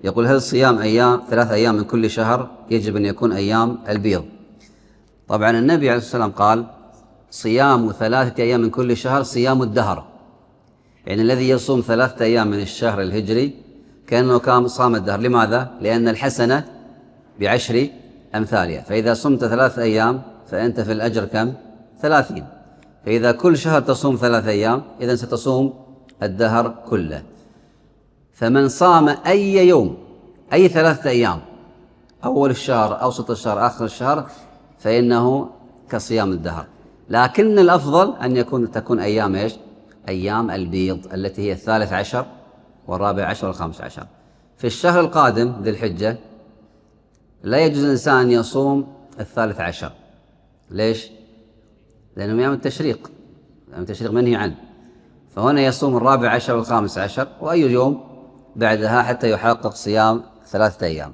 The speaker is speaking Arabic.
يقول: هل صيام ثلاث أيام من كل شهر يجب أن يكون أيام البيض؟ طبعا النبي عليه الصلاة والسلام قال: صيام 3 أيام من كل شهر صيام الدهر، يعني الذي يصوم 3 أيام من الشهر الهجري كأنه كان صام الدهر. لماذا؟ لأن الحسنة ب10 أمثالها، فإذا صمت 3 أيام فأنت في الأجر كم؟ 30. فإذا كل شهر تصوم 3 أيام إذن ستصوم الدهر كله. فمن صام أي يوم، أي 3 أيام، أول الشهر، أوسط الشهر، آخر الشهر، فإنه كصيام الدهر. لكن الأفضل أن تكون أيام إيش؟ أيام البيض التي هي 13 و14 و15. في الشهر القادم ذي الحجة لا يجوز الإنسان أن يصوم 13. ليش؟ لأنه أيام التشريق، أيام التشريق منهي عنه، فهنا يصوم 14 و15 وأي يوم بعدها حتى يحقق صيام 3 أيام.